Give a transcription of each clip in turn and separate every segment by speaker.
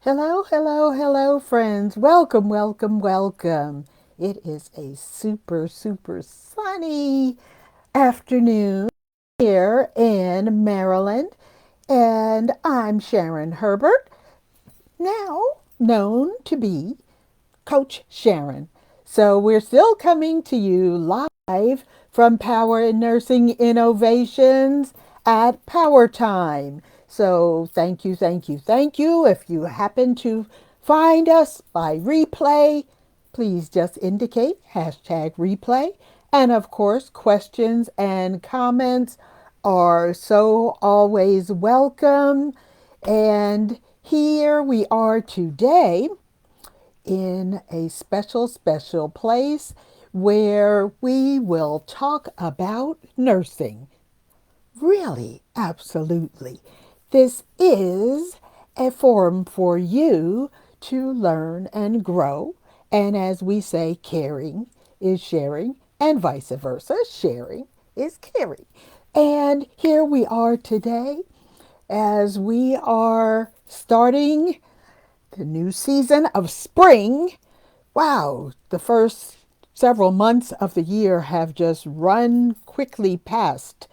Speaker 1: Hello, hello, hello, friends. Welcome, welcome, welcome. It is a super, super sunny afternoon here in Maryland, and I'm Sharon Herbert, now known to be Coach Sharon. So we're still coming to you live from Power in Nursing Innovations at Power Time. So thank you, thank you, thank you. If you happen to find us by replay, please just indicate hashtag replay. And of course, questions and comments are so always welcome. And here we are today in a special, special place where we will talk about nursing. Really, absolutely. This is a forum for you to learn and grow. And as we say, caring is sharing, and vice versa. Sharing is caring. And here we are today as we are starting the new season of spring. Wow, the first several months of the year have just run quickly past.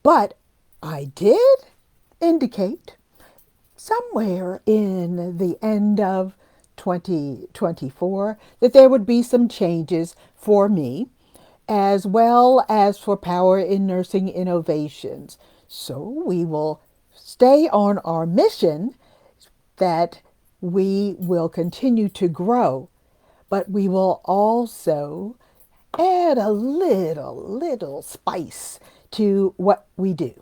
Speaker 1: But I did indicate somewhere in the end of 2024 that there would be some changes for me as well as for Power in Nursing Innovations. So we will stay on our mission that we will continue to grow, but we will also add a little spice to what we do.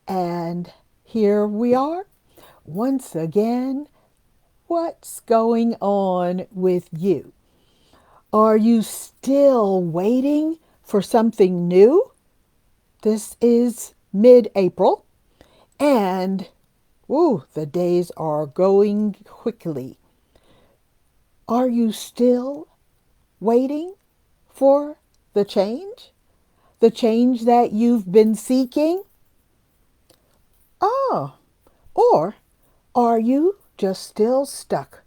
Speaker 1: And here we are once again. What's going on with you? Are you still waiting for something new? This is mid April, and the days are going quickly. Are you still waiting for the change? The change that you've been seeking? Oh, or are you just still stuck,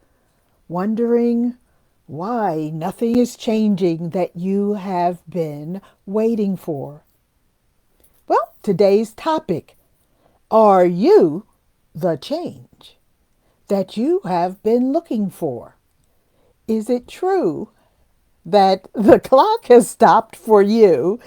Speaker 1: wondering why nothing is changing that you have been waiting for? Well, today's topic: are you the change that you have been looking for? Is it true that the clock has stopped for you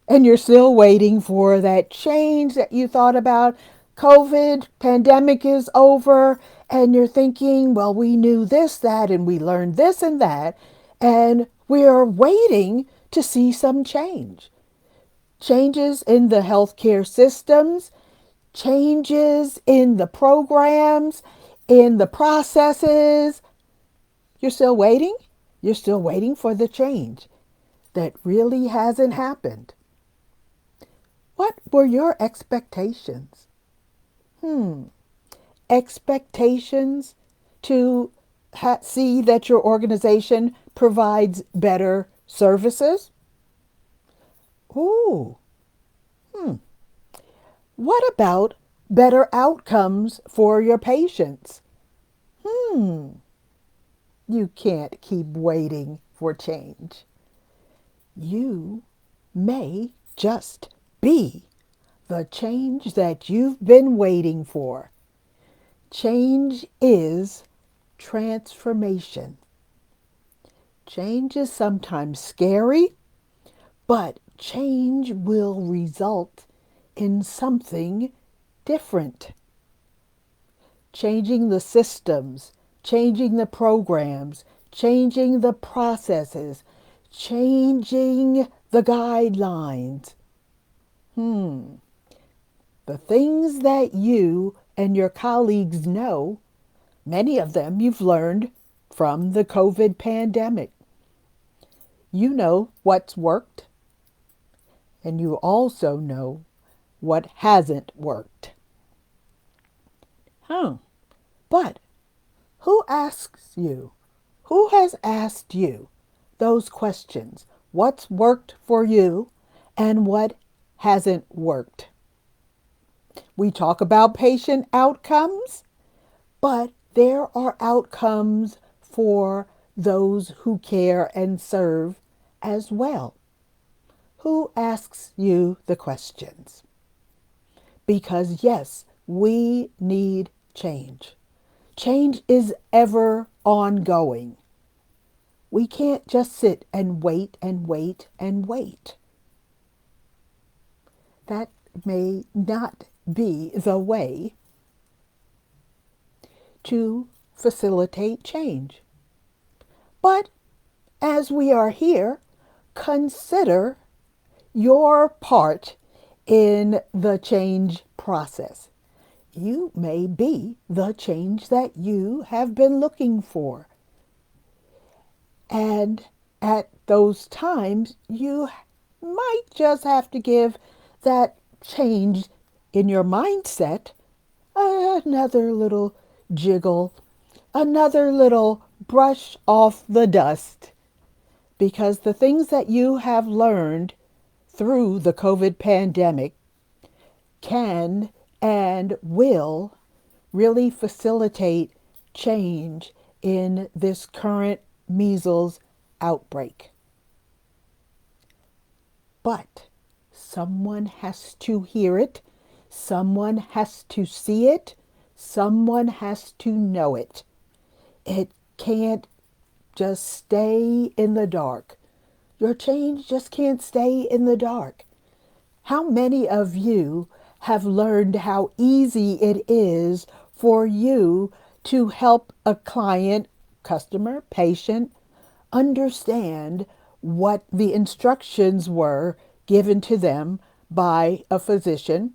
Speaker 1: and you're still waiting for that change that you thought about? COVID pandemic is over, and you're thinking, well, we knew this, that, and we learned this and that, and we are waiting to see some change. Changes in the healthcare systems, changes in the programs, in the processes. You're still waiting? You're still waiting for the change that really hasn't happened. What were your expectations? Expectations to see that your organization provides better services? Ooh, what about better outcomes for your patients? You can't keep waiting for change. You may just be the change that you've been waiting for. Change is transformation. Change is sometimes scary, but change will result in something different. Changing the systems, changing the programs, changing the processes, changing the guidelines. The things that you and your colleagues know, many of them you've learned from the COVID pandemic. You know what's worked, and you also know what hasn't worked. Huh. But who asks you? Who has asked you those questions? What's worked for you and what hasn't worked? We talk about patient outcomes, but there are outcomes for those who care and serve as well. Who asks you the questions? Because yes, we need change. Change is ever ongoing. We can't just sit and wait and wait and wait. That may not be the way to facilitate change. But as we are here, consider your part in the change process. You may be the change that you have been looking for. And at those times, you might just have to give that change in your mindset another little jiggle, another little brush off the dust. Because the things that you have learned through the COVID pandemic can and will really facilitate change in this current measles outbreak. But someone has to hear it, someone has to see it, someone has to know it. It can't just stay in the dark. Your change just can't stay in the dark. How many of you have learned how easy it is for you to help a client, customer, patient understand what the instructions were given to them by a physician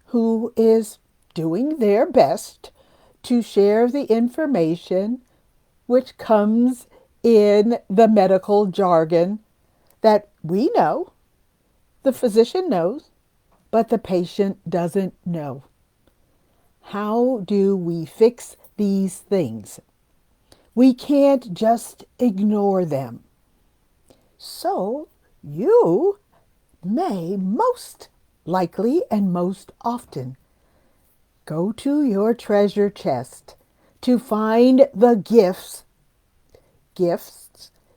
Speaker 1: who is doing their best to share the information which comes in the medical jargon that we know, the physician knows, but the patient doesn't know. How do we fix these things? We can't just ignore them. So you may most likely and most often go to your treasure chest to find the gifts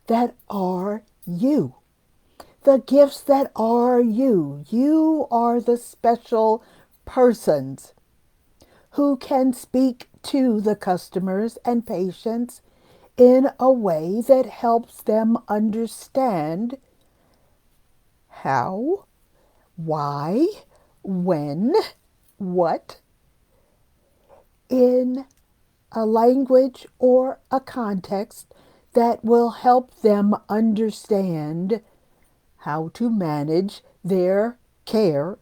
Speaker 1: that are you. The gifts that are you. You are the special persons who can speak to the customers and patients in a way that helps them understand how, why, when, what, in a language or a context that will help them understand how to manage their care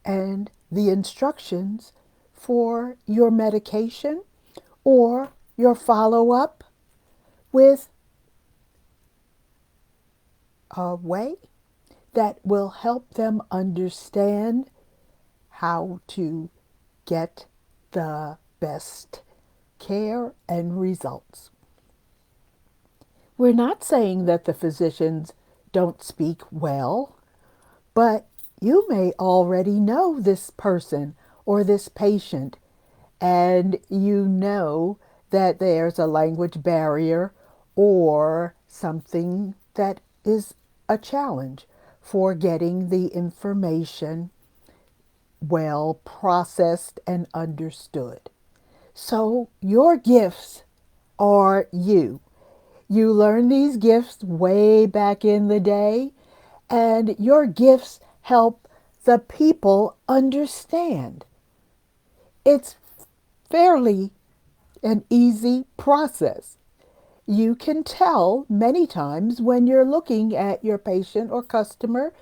Speaker 1: and the instructions for your medication or your follow-up with a way that will help them understand how to get the best care and results. We're not saying that the physicians don't speak well, but you may already know this person or this patient, and you know that there's a language barrier or something that is a challenge for getting the information well processed and understood. So your gifts are you. You learned these gifts way back in the day, and your gifts help the people understand. It's fairly an easy process. You can tell many times when you're looking at your patient or customer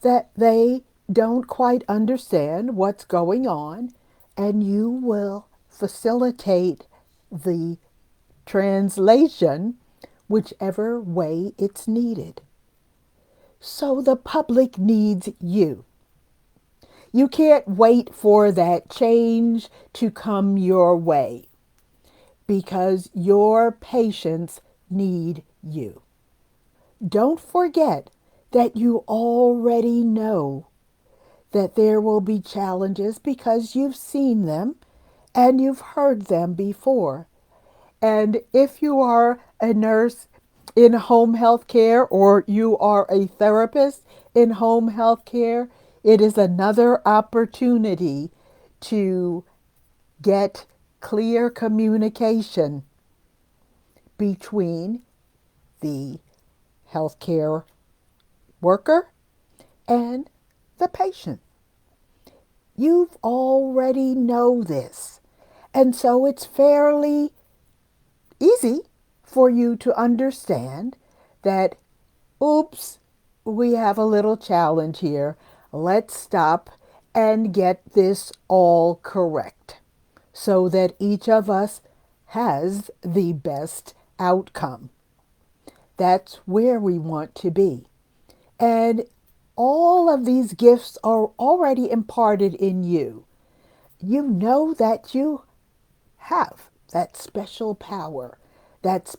Speaker 1: that they don't quite understand what's going on, and you will facilitate the translation whichever way it's needed. So the public needs you. You can't wait for that change to come your way because your patients need you. Don't forget that you already know that there will be challenges because you've seen them and you've heard them before. And if you are a nurse in home health care or you are a therapist in home health care, it is another opportunity to get clear communication between the healthcare worker and the patient. You've already know this. And so it's fairly easy for you to understand that, oops, we have a little challenge here. Let's stop and get this all correct so that each of us has the best outcome. That's where we want to be. And all of these gifts are already imparted in you. You know that you have that special power that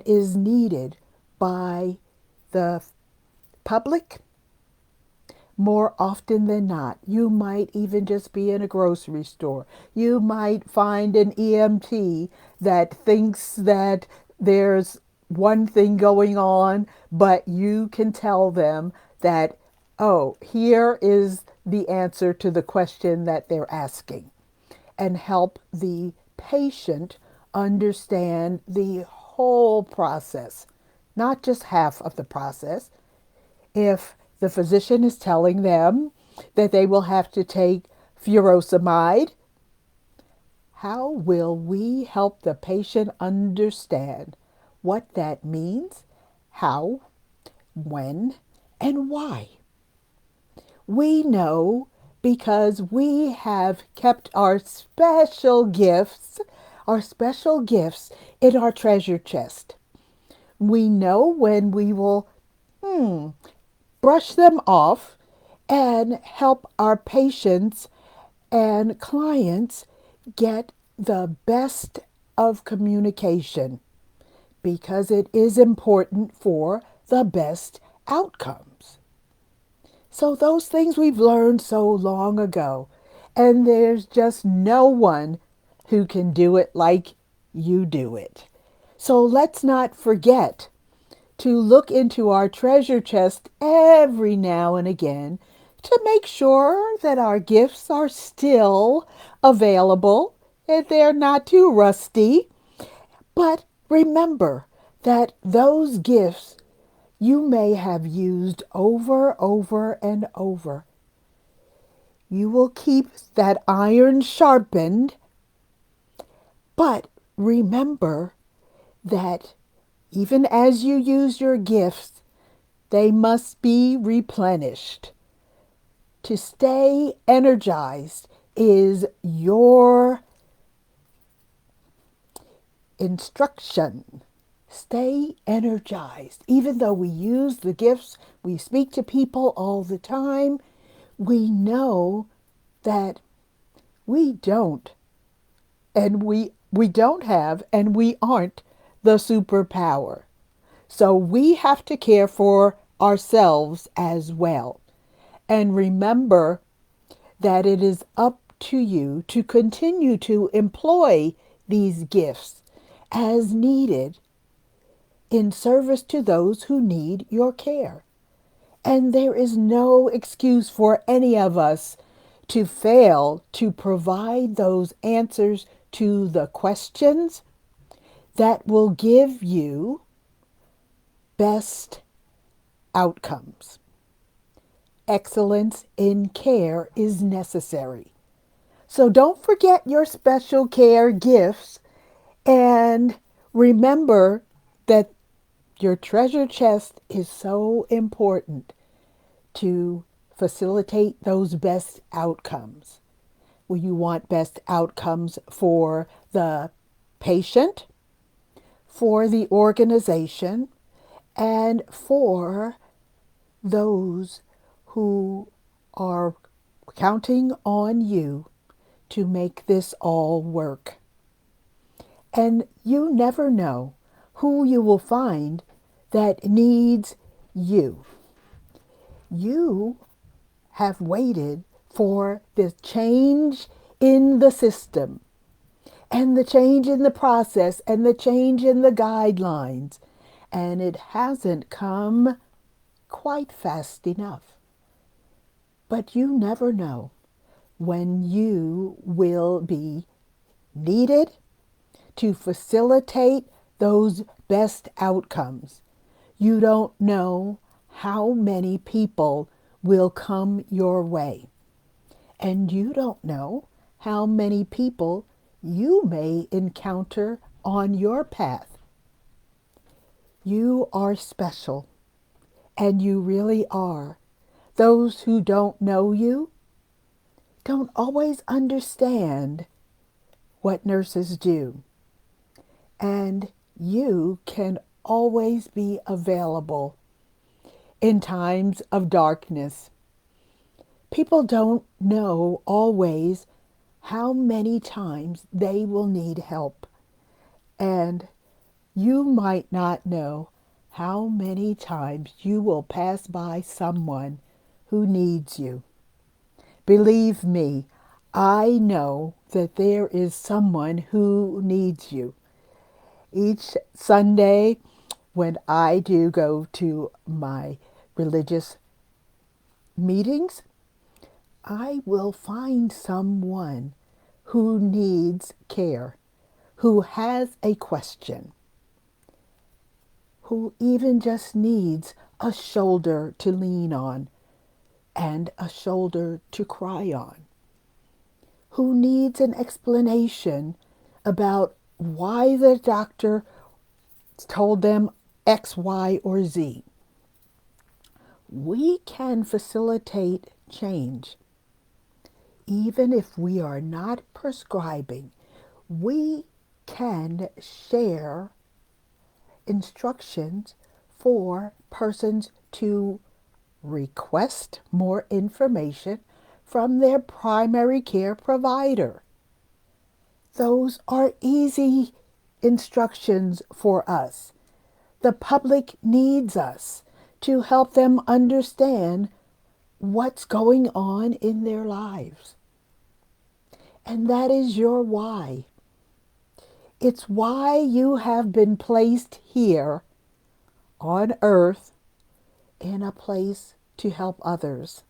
Speaker 1: is needed by the public more often than not. You might even just be in a grocery store. You might find an EMT that thinks that there's one thing going on, but you can tell them that, oh, here is the answer to the question that they're asking, and help the patient understand the whole process, not just half of the process. If the physician is telling them that they will have to take furosemide, how will we help the patient understand what that means, how, when, and why? We know because we have kept our special gifts in our treasure chest. We know when we will brush them off and help our patients and clients get the best of communication because it is important for the best outcomes. So those things we've learned so long ago, and there's just no one who can do it like you do it. So let's not forget to look into our treasure chest every now and again to make sure that our gifts are still available and they're not too rusty. But remember that those gifts you may have used over and over. You will keep that iron sharpened, but remember that even as you use your gifts, they must be replenished. To stay energized is your instruction. Stay energized. Even though we use the gifts, we speak to people all the time, we know that we don't we don't have and we aren't the superpower. So we have to care for ourselves as well. And remember that it is up to you to continue to employ these gifts as needed in service to those who need your care. And there is no excuse for any of us to fail to provide those answers to the questions that will give you best outcomes. Excellence in care is necessary. So don't forget your special care gifts and remember that your treasure chest is so important to facilitate those best outcomes. Well, you want best outcomes for the patient, for the organization, and for those who are counting on you to make this all work. And you never know who you will find that needs you. You have waited for the change in the system and the change in the process and the change in the guidelines. And it hasn't come quite fast enough. But you never know when you will be needed to facilitate those best outcomes. You don't know how many people will come your way. And you don't know how many people you may encounter on your path. You are special, and you really are. Those who don't know you don't always understand what nurses do. And you can always be available in times of darkness. People don't know always how many times they will need help. And you might not know how many times you will pass by someone who needs you. Believe me, I know that there is someone who needs you. Each Sunday, when I do go to my religious meetings, I will find someone who needs care, who has a question, who even just needs a shoulder to lean on and a shoulder to cry on, who needs an explanation about why the doctor told them X, Y, or Z. We can facilitate change. Even if we are not prescribing, we can share instructions for persons to request more information from their primary care provider. Those are easy instructions for us. The public needs us to help them understand what's going on in their lives. And that is your why. It's why you have been placed here on earth in a place to help others.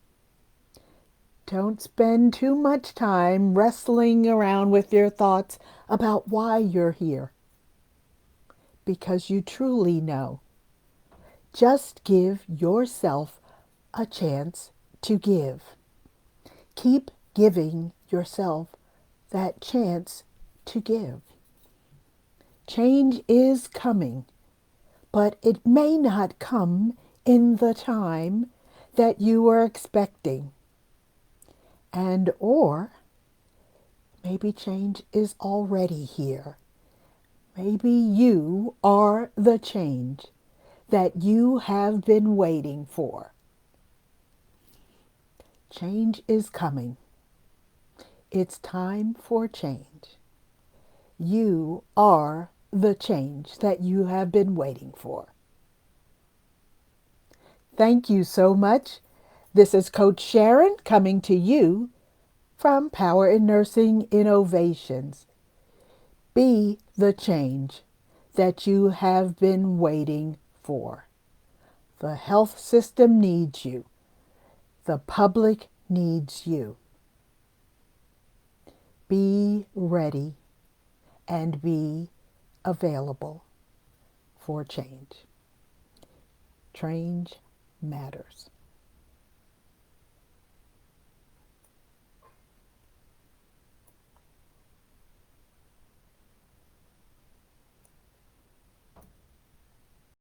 Speaker 1: Don't spend too much time wrestling around with your thoughts about why you're here, because you truly know. Just give yourself a chance to give. Keep giving yourself that chance to give. Change is coming, but it may not come in the time that you were expecting. And or maybe change is already here. Maybe you are the change that you have been waiting for. Change is coming. It's time for change. You are the change that you have been waiting for. Thank you so much. This is Coach Sharon coming to you from Power in Nursing Innovations. Be the change that you have been waiting for. The health system needs you. The public needs you. Be ready and be available for change. Change matters.